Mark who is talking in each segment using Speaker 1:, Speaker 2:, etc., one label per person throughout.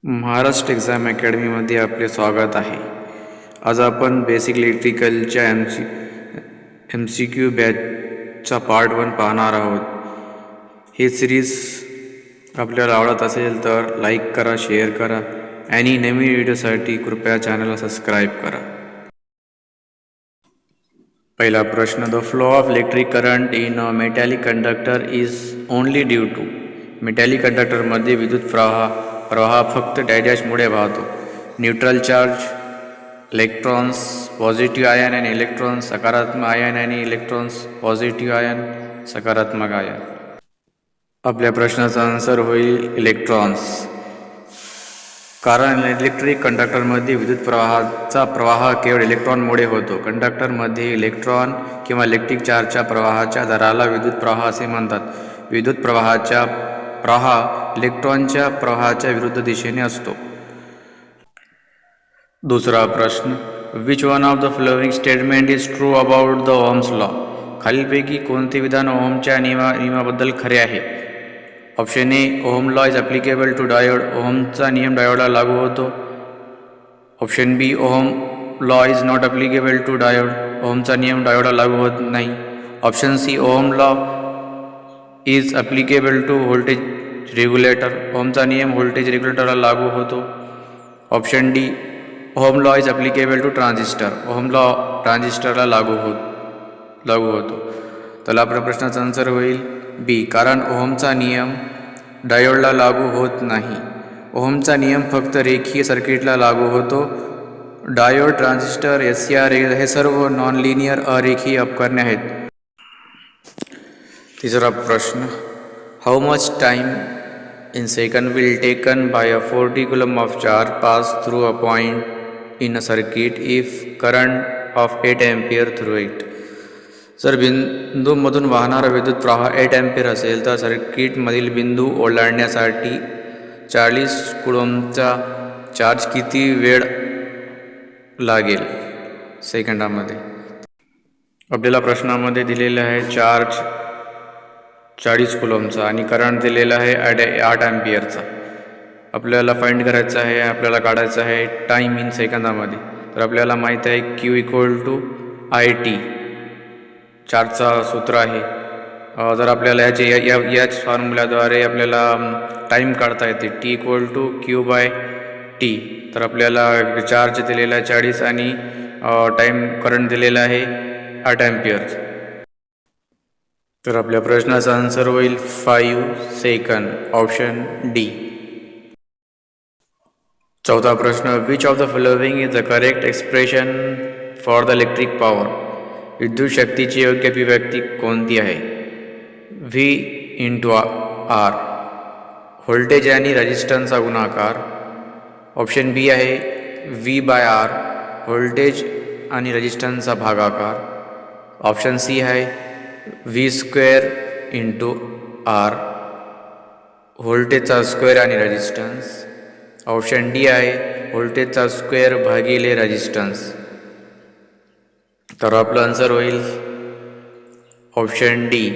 Speaker 1: Maharashtra exam अकॅडमीमध्ये आपले स्वागत आहे. आज आपण बेसिक इलेक्ट्रिकलच्या एम सी क्यू बॅचचा पार्ट 1 पाहणार आहोत. हे सिरीज आपल्याला आवडत असेल तर लाईक करा, शेअर करा आणि नवीन व्हिडिओसाठी कृपया चॅनलला सबस्क्राईब करा. पहिला प्रश्न, the flow of electric current in a metallic conductor is only due to. Metallic कंडक्टरमध्ये विद्युत प्रवाह फक्त डॅशमुळे वाहतो. Neutral charge, electrons, positive ion आणि इलेक्ट्रॉन्स, सकारात्मक आयन आणि इलेक्ट्रॉन्स, पॉझिटिव्ह आयन, सकारात्मक आयन. आपल्या प्रश्नाचा आन्सर होईल इलेक्ट्रॉन्स. कारण इलेक्ट्रिक कंडक्टरमध्ये विद्युत प्रवाहाचा प्रवाह केवळ इलेक्ट्रॉनमुळे होतो. कंडक्टरमध्ये इलेक्ट्रॉन किंवा इलेक्ट्रिक चार्जच्या प्रवाहाच्या दराला विद्युत प्रवाह असे म्हणतात. विद्युत प्रवाहाचा प्रवाह इलेक्ट्रॉनच्या प्रवाहाच्या विरुद्ध दिशेने असतो. दुसरा प्रश्न, which one of the following statement is true about the Ohm's law. खालीलपैकी कोणते विधान ओहमच्या नियमाबद्दल खरे आहे. Option A, Ohm law is applicable to diode. ओहमचा नियम डायोडला लागू होतो. Option B, Ohm law is not applicable to diode. ओहमचा नियम डायोडला लागू होत नाही. Option C, Ohm law is applicable to voltage regulator. ओहमचा नियम व्होल्टेज रेग्युलेटरला लागू होतो. Option D, Ohm law is applicable to transistor. Ohm law ट्रान्झिस्टरला लागू होतो. तर आपल्या प्रश्नाचा आन्सर होईल बी, कारण ओहमचा नियम डायोडला लागू होत नाही. ओहमचा नियम फक्त रेखीय सर्किटला लागू होतो. डायोड, ट्रान्झिस्टर, SCR हे सर्व नॉन लिनियर अरेखीय उपकरणे आहेत. तिसरा प्रश्न, how much time in second will taken by a 40 coulomb of charge pass through a point in a circuit if current of 8 ampere through it. जर बिंदूमधून वाहणारा विद्युत प्रवाह 8 एम्पियर असेल तर सर्किटमधील बिंदू ओलांडण्यासाठी 40 कुलॉम्बचा चार्ज किती वेळ लागेल सेकंदामध्ये. आपल्याला प्रश्नामध्ये दिलेला आहे चार्ज 40 कुलॉम्बचा आणि करंट दिलेला आहे 8 एम्पियरचा. आपल्याला फाइंड करायचं आहे, आपल्याला काढायचं आहे टाईम इन सेकंदामध्ये. तर आपल्याला माहीत आहे Q = IT चार्जचा सूत्र आहे. जर आपल्याला याच फॉर्म्युल्याद्वारे आपल्याला टाईम काढता येते T = Q/T. तर आपल्याला चार्ज दिलेला आहे 40 आणि टाईम करंट दिलेला आहे 8 एम्पियर. तर आपल्या प्रश्नाचा आन्सर होईल 5 सेकंद, ऑप्शन डी. चौथा प्रश्न, which of the following is the correct expression for the electric power. विद्युत शक्तीची योग्य अभिव्यक्ती कोणती आहे. V/R, व्होल्टेज आणि रेजिस्टन्सचा गुणाकार. ऑप्शन बी आहे V/R, व्होल्टेज आणि रेजिस्टन्सचा भागाकार. ऑप्शन सी आहे V² R, व्होल्टेजचा स्क्वेअर आणि रेजिस्टन्स. ऑप्शन डी आहे व्होल्टेजचा स्क्वेअर भागिले रेजिस्टन्स. तर आपलं आन्सर होईल ऑप्शन डी,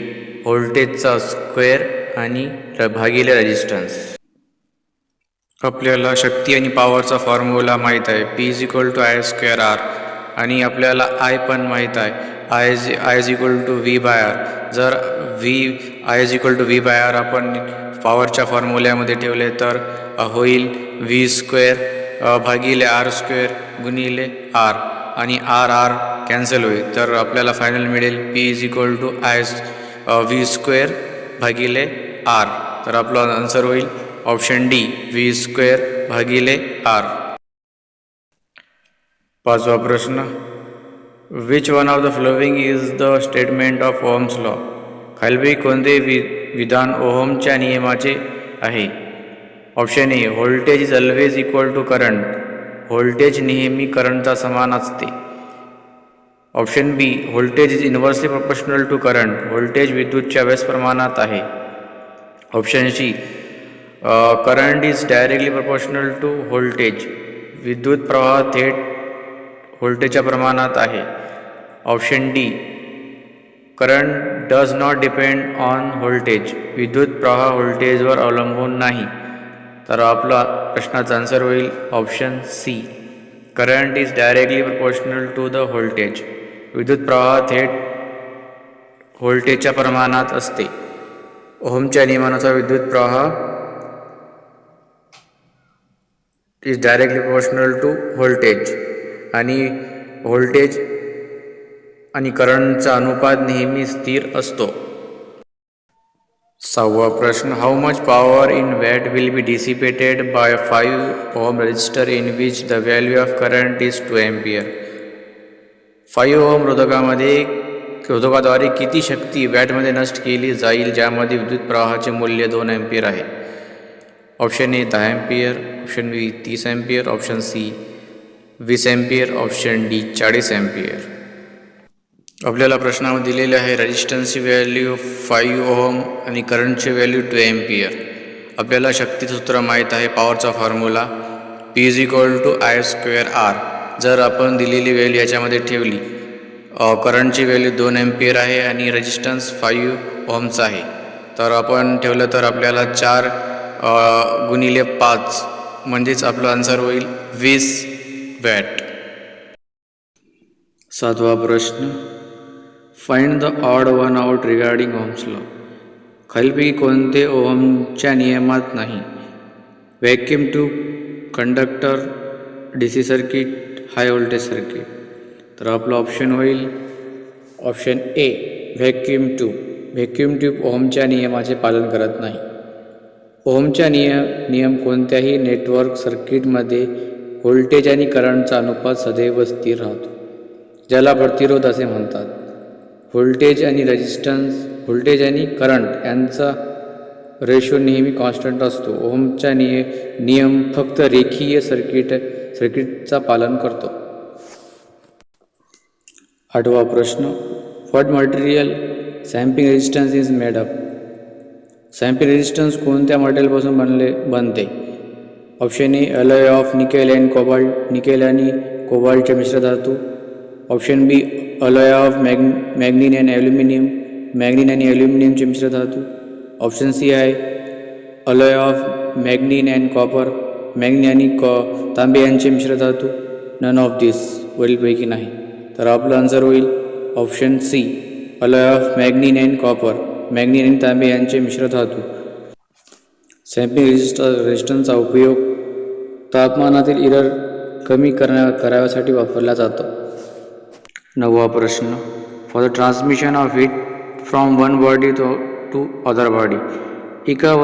Speaker 1: व्होल्टेजचा स्क्वेअर आणि भागिले रेजिस्टन्स. आपल्याला शक्ती आणि पॉवरचा फॉर्म्युला माहीत आहे P = I² आणि आपल्याला I पण माहीत आहे I = V/R. जर I = V/R आपण पॉवरच्या फॉर्म्युल्यामध्ये ठेवले तर होईल V² भागिले R² गुणिले R आणि R कॅन्सल होईल. तर आपल्याला फायनल मिळेल P = V² भागिले R. तर आपला आन्सर होईल ऑप्शन डी, V² भागिले R. पाचवा प्रश्न, which one of the following is the statement of Ohm's law. खालीलपैकी कोणते विधान ओहमच्या नियमाचे आहे. Option A, voltage is always equal to current. व्होल्टेज नेहमी करंटचा समान असते. Option B, voltage is inversely proportional to current. व्होल्टेज विद्युतच्या व्यस्त प्रमाणात आहे. Option C, current is directly proportional to voltage. विद्युत प्रवाह थेट व्होल्टेजच्या प्रमाणात आहे. Option D, current does not depend on voltage. विद्युत प्रवाह व्होल्टेजवर अवलंबून नाही. तर आपला प्रश्नाचा आन्सर होईल option C. Current is directly proportional to the voltage. विद्युत प्रवाह थेट व्होल्टेजच्या प्रमाणात असते. ओहमच्या नियमानुसार विद्युत प्रवाह is directly proportional to voltage आणि व्होल्टेज आणि करंटचा अनुपात नेहमी स्थिर असतो. 6वा प्रश्न. How much power in watt will be dissipated by 5 ohm resistor in which the value of current is 2 ampere. 5 ohm रोधकाद्वारे किती शक्ती वॅटमध्ये नष्ट केली जाईल ज्यामध्ये विद्युत प्रवाहाचे मूल्य 2 एम्पियर आहे. Option A 10 ampere, option B 30 ampere, option C 20 ampere, option D 40 ampere. आपल्याला प्रश्नामध्ये दिलेले आहे रेजिस्टन्सची व्हॅल्यू 5 ओहम आणि करंटची व्हॅल्यू 2 एम्पियर. आपल्याला शक्तीचं सूत्र माहीत आहे, पॉवरचा फॉर्म्युला P = I²R. जर आपण दिलेली व्हॅल्यू याच्यामध्ये ठेवली, करंटची व्हॅल्यू 2 एम्पियर आहे आणि रेजिस्टन्स 5 ओहमचा आहे, तर आपण ठेवलं तर आपल्याला 4 गुणिले 5 म्हणजेच आपला आन्सर होईल 20 वॅट. 7वा प्रश्न. Find the odd one out regarding Ohm's law. खालीलपैकी कोणते ओहमच्या नियमात नाही. Vacuum tube, conductor, DC circuit, high voltage circuit. तर आपलं ऑप्शन होईल option A vacuum tube. Vacuum tube ओहमच्या नियमाचे पालन करत नाही. ओहमच्या नियम कोणत्याही नेटवर्क सर्किटमध्ये व्होल्टेज आणि करंटचा अनुपात सदैव स्थिर राहतो, ज्याला प्रतिरोध असे म्हणतात. व्होल्टेज आणि करंट यांचा रेशो नेहमी कॉन्स्टंट असतो. ओहमचा नियम फक्त रेखीय सर्किटचा पालन करतो. 8वा प्रश्न. What material sampling resistance is made up. Sampling resistance कोणत्या मटेरियलपासून बनते. Option A alloy of nickel and cobalt. Nickel आणि कोबाल्टचे मिश्र धातू. Option B alloy of manganin and aluminium. Manganin आणि ॲल्युमिनियमचे मिश्र धातू. ऑप्शन सी आहे alloy of manganin and copper. Manganin आणि तांबे यांचे मिश्र धातू. नन ऑफ दिस वरीलपैकी नाही. तर आपलं आन्सर होईल option C alloy of manganin and copper. Manganin आणि तांबे यांचे मिश्र धातू. सॅम्पिंग रेजिस्टन्सचा उपयोग तापमानातील एरर कमी कराव्यासाठी वापरला जातो. 9वा प्रश्न. For the transmission of heat from one body to other body. एका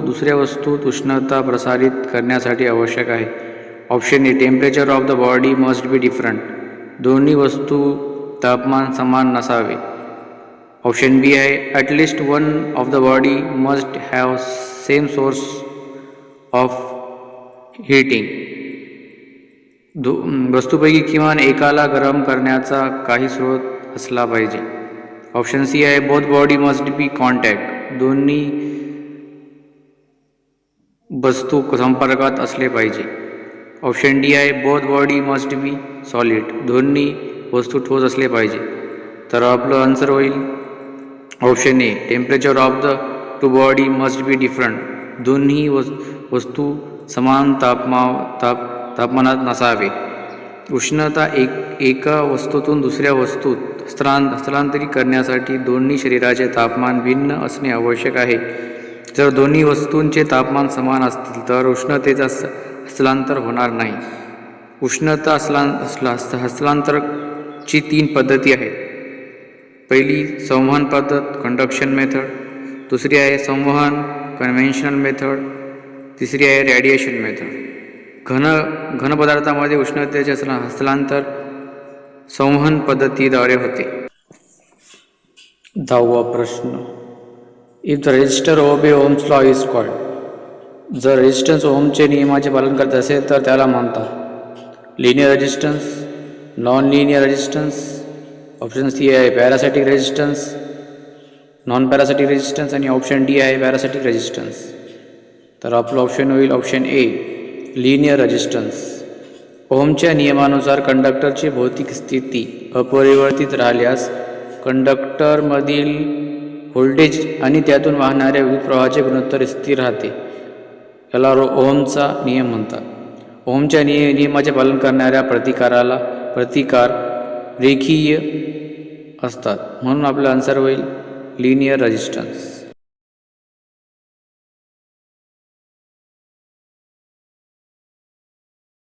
Speaker 1: दुसऱ्या वस्तूत उष्णता प्रसारित करण्यासाठी आवश्यक आहे. Option A temperature of the body must be different. दोन्ही वस्तू तापमान समान नसावे. ऑप्शन बी आहे at least one of the body must have same source of heating. वस्तूपैकी किमान एकाला गरम करण्याचा काही स्रोत असला पाहिजे. ऑप्शन सी आहे both body must be contact. दोन्ही वस्तू संपर्कात असले पाहिजे. ऑप्शन डी आहे बोथ बॉडी मस्ट बी सॉलिड. दोन्ही वस्तू ठोस असले पाहिजे. तर आपलं आन्सर होईल option A temperature of the two body must be different. दोन्ही वस्तू समान तापमानात नसावे. उष्णता एका वस्तूतून दुसऱ्या वस्तूत हस्तांतरित करण्यासाठी दोन्ही शरीराचे तापमान भिन्न असणे आवश्यक आहे. जर दोन्ही वस्तूंचे तापमान समान असतील तर उष्णतेचा हस्तांतर होणार नाही. उष्णता हस्तांतराची 3 पद्धती आहेत. पहिली संवहन पद्धत कंडक्शन मेथड. दुसरी आहे संवहन कन्व्हेन्शनल मेथड. तिसरी आहे रेडिएशन मेथड. घन पदार्थामध्ये उष्णतेचे हस्तांतर संवहन पद्धतीद्वारे होते. 10वा प्रश्न. If the resistor obey Ohm's law is called. जर रेजिस्टन्स ओहमचे नियमाचे पालन करत असेल तर त्याला म्हणतात linear resistance, non linear resistance. Option C आहे parasitic resistance, non parasitic resistance आणि ऑप्शन डी आहे पॅरासिटिक रेजिस्टन्स. तर आपलं ऑप्शन होईल ऑप्शन ए लिनियर रेजिस्टन्स. ओहमच्या नियमानुसार कंडक्टरची भौतिक स्थिती अपरिवर्तित राहिल्यास कंडक्टरमधील व्होल्टेज आणि त्यातून वाहणाऱ्या विद्युत प्रवाहाचे गुणोत्तर स्थिर राहते. याला ओहमचा नियम म्हणतात. ओहमच्या नियमाचे पालन करणाऱ्या प्रतिकार रेखीय असतात, म्हणून आपलं आन्सर होईल लिनियर रेजिस्टन्स.